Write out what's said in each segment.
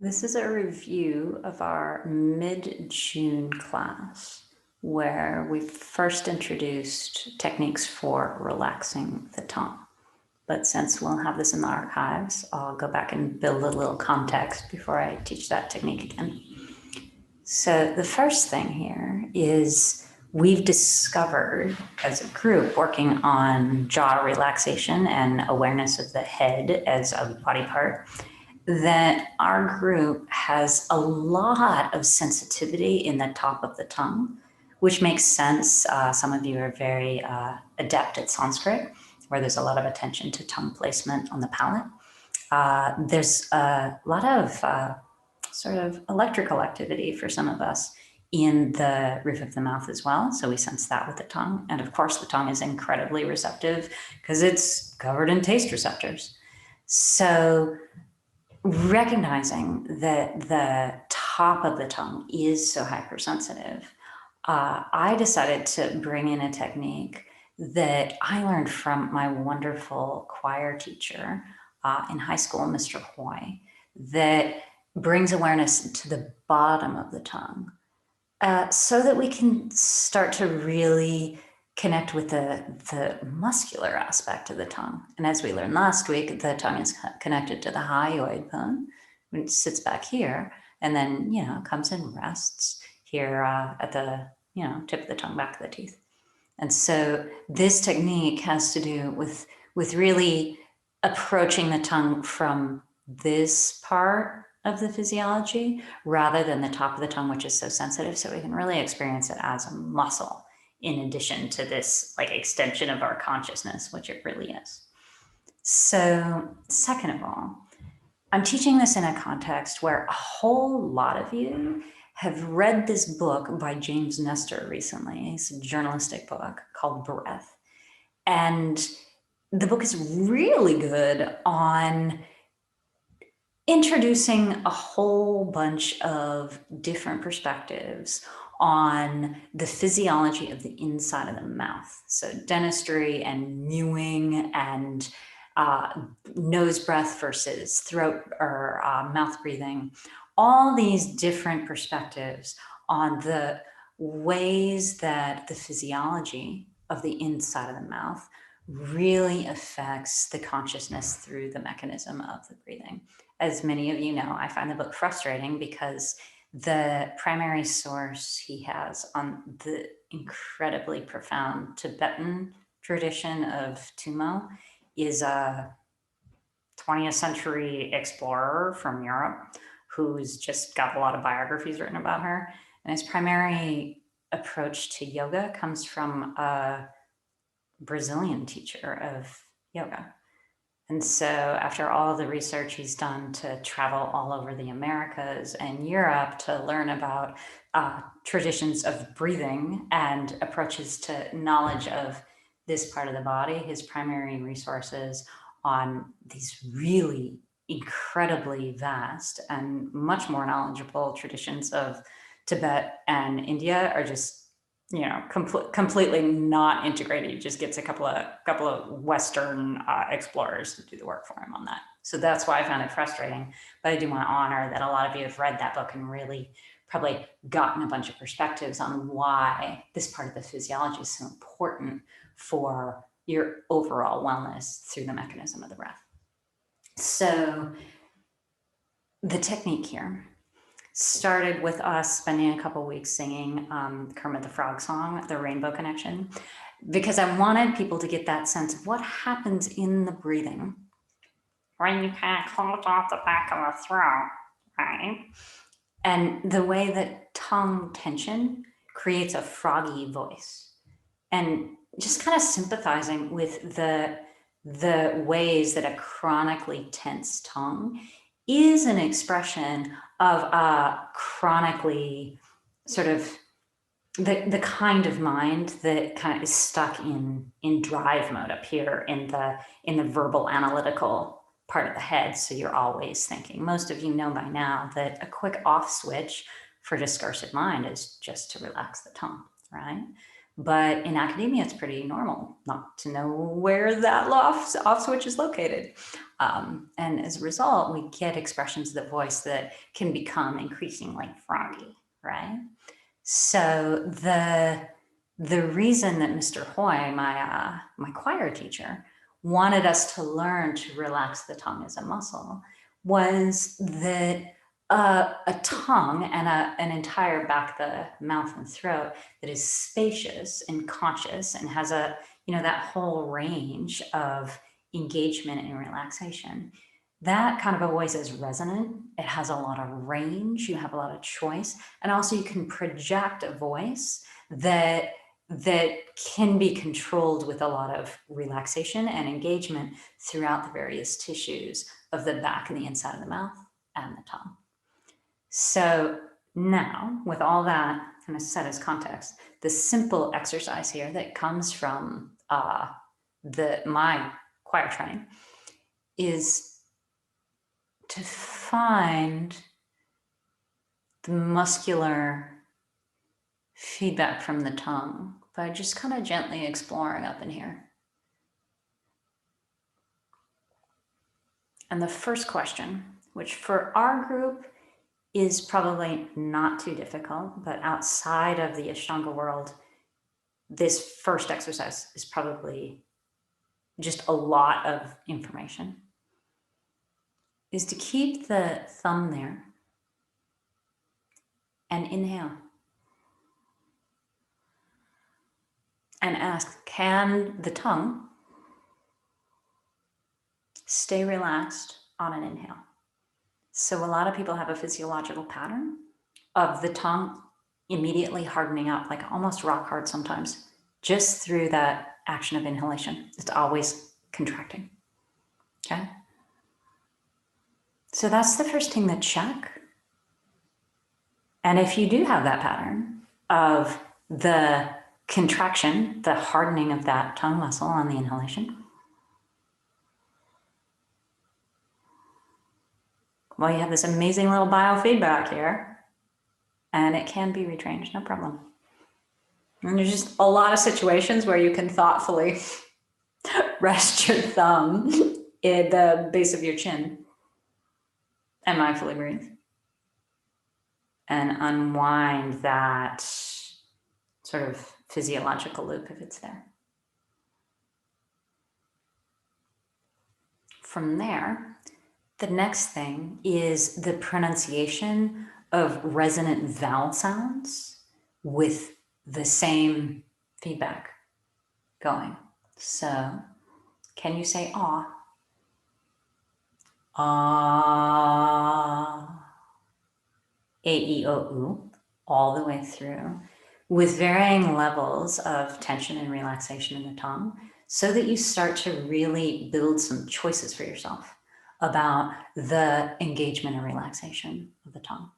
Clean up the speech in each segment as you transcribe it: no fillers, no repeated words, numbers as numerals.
This is a review of our mid-June class where we first introduced techniques for relaxing the tongue. But since we'll have this in the archives, I'll go back and build a little context before I teach that technique again. So the first thing here is we've discovered as a group working on jaw relaxation and awareness of the head as a body part that our group has a lot of sensitivity in the top of the tongue, which makes sense. Some of you are very adept at Sanskrit, where there's a lot of attention to tongue placement on the palate. There's a lot of sort of electrical activity for some of us in the roof of the mouth as well. So we sense that with the tongue. And of course, the tongue is incredibly receptive because it's covered in taste receptors. So recognizing that the top of the tongue is so hypersensitive, I decided to bring in a technique that I learned from my wonderful choir teacher in high school, Mr. Hoy, that brings awareness to the bottom of the tongue so that we can start to really connect with the muscular aspect of the tongue. And as we learned last week, the tongue is connected to the hyoid bone, which sits back here, and then, comes and rests here at the, tip of the tongue, back of the teeth. And so this technique has to do with really approaching the tongue from this part of the physiology rather than the top of the tongue, which is so sensitive. So we can really experience it as a muscle in addition to this like extension of our consciousness, which it really is. So second of all, I'm teaching this in a context where a whole lot of you have read this book by James Nestor recently. It's a journalistic book called Breath. And the book is really good on introducing a whole bunch of different perspectives on the physiology of the inside of the mouth. So dentistry and mewing and nose breath versus throat or mouth breathing, all these different perspectives on the ways that the physiology of the inside of the mouth really affects the consciousness through the mechanism of the breathing. As many of you know, I find the book frustrating because the primary source he has on the incredibly profound Tibetan tradition of Tumo is a 20th century explorer from Europe who's just got a lot of biographies written about her. And his primary approach to yoga comes from a Brazilian teacher of yoga. And so after all the research he's done to travel all over the Americas and Europe to learn about traditions of breathing and approaches to knowledge of this part of the body, his primary resources on these really incredibly vast and much more knowledgeable traditions of Tibet and India are just completely not integrated. He just gets a couple of Western explorers to do the work for him on that. So that's why I found it frustrating. But I do want to honor that a lot of you have read that book and really probably gotten a bunch of perspectives on why this part of the physiology is so important for your overall wellness through the mechanism of the breath. So the technique here started with us spending a couple weeks singing Kermit the Frog song, The Rainbow Connection, because I wanted people to get that sense of what happens in the breathing when you kind of close off the back of the throat, right? And the way that tongue tension creates a froggy voice. And just kind of sympathizing with the ways that a chronically tense tongue is an expression of a chronically sort of the kind of mind that kind of is stuck in drive mode up here in the verbal analytical part of the head. So you're always thinking. Most of you know by now that a quick off switch for discursive mind is just to relax the tongue, right? But in academia, it's pretty normal not to know where that off switch is located. And as a result, we get expressions of the voice that can become increasingly froggy, right? So the reason that Mr. Hoy, my choir teacher, wanted us to learn to relax the tongue as a muscle was that a tongue and an entire back of the mouth and throat that is spacious and conscious and has that whole range of engagement and relaxation. That kind of a voice is resonant. It has a lot of range. You have a lot of choice. And also you can project a voice that can be controlled with a lot of relaxation and engagement throughout the various tissues of the back and the inside of the mouth and the tongue. So now, with all that kind of set as context, the simple exercise here that comes from my choir training is to find the muscular feedback from the tongue by just kind of gently exploring up in here. And the first question, which for our group is probably not too difficult, but outside of the Ashtanga world, this first exercise is probably just a lot of information, is to keep the thumb there and inhale. And ask, can the tongue stay relaxed on an inhale? So a lot of people have a physiological pattern of the tongue immediately hardening up, like almost rock hard sometimes, just through that action of inhalation. It's always contracting, okay? So that's the first thing to check. And if you do have that pattern of the contraction, the hardening of that tongue muscle on the inhalation, well, you have this amazing little biofeedback here, and it can be retrained, no problem. And there's just a lot of situations where you can thoughtfully rest your thumb in the base of your chin and mindfully breathe and unwind that sort of physiological loop if it's there. From there, the next thing is the pronunciation of resonant vowel sounds with the same feedback going. So, can you say ah? Ah. A-E-O-U, all the way through, with varying levels of tension and relaxation in the tongue, so that you start to really build some choices for yourself about the engagement and relaxation of the tongue.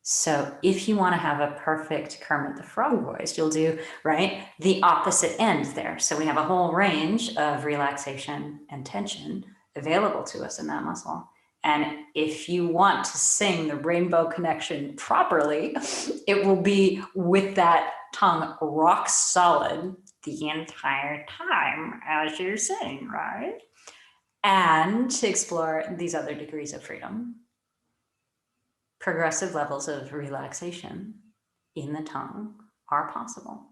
So if you want to have a perfect Kermit the Frog voice, you'll do, right, the opposite end there. So we have a whole range of relaxation and tension available to us in that muscle. And if you want to sing the Rainbow Connection properly, it will be with that tongue rock solid the entire time as you sing, right? And to explore these other degrees of freedom, progressive levels of relaxation in the tongue are possible.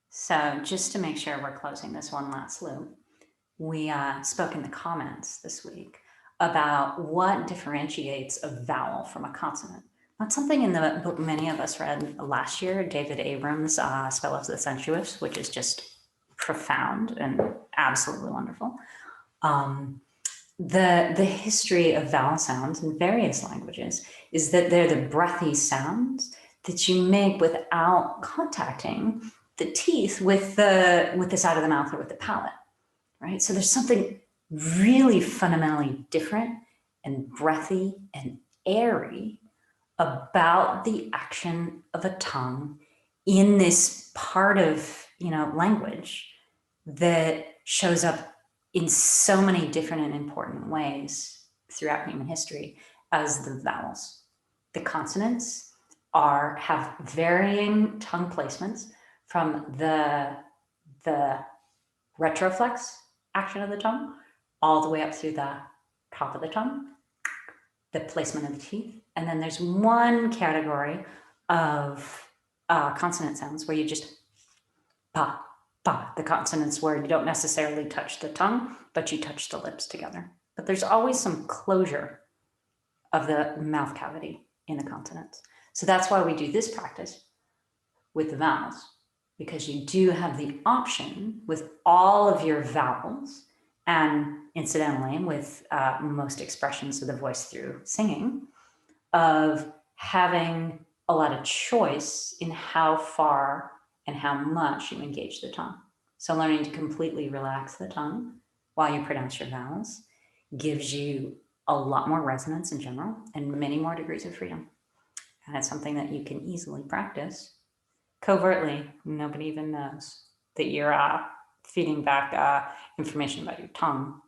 So just to make sure we're closing this one last loop, we spoke in the comments this week about what differentiates a vowel from a consonant. That's something in the book many of us read last year, David Abrams' Spell of the Sensuous, which is just profound and absolutely wonderful. The history of vowel sounds in various languages is that they're the breathy sounds that you make without contacting the teeth with the side of the mouth or with the palate, right? So there's something really fundamentally different and breathy and airy about the action of a tongue in this part of, language that shows up in so many different and important ways throughout human history as the vowels. The consonants have varying tongue placements from the retroflex action of the tongue all the way up through the top of the tongue, the placement of the teeth. And then there's one category of consonant sounds where you just pa, pa, the consonants where you don't necessarily touch the tongue, but you touch the lips together. But there's always some closure of the mouth cavity in the consonants. So that's why we do this practice with the vowels, because you do have the option with all of your vowels, and incidentally with most expressions of the voice through singing, of having a lot of choice in how far and how much you engage the tongue. So learning to completely relax the tongue while you pronounce your vowels gives you a lot more resonance in general and many more degrees of freedom. And it's something that you can easily practice covertly. Nobody even knows that you're feeding back information about your tongue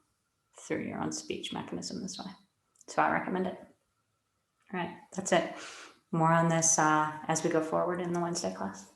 through your own speech mechanism this way. So I recommend it. All right, that's it. More on this as we go forward in the Wednesday class.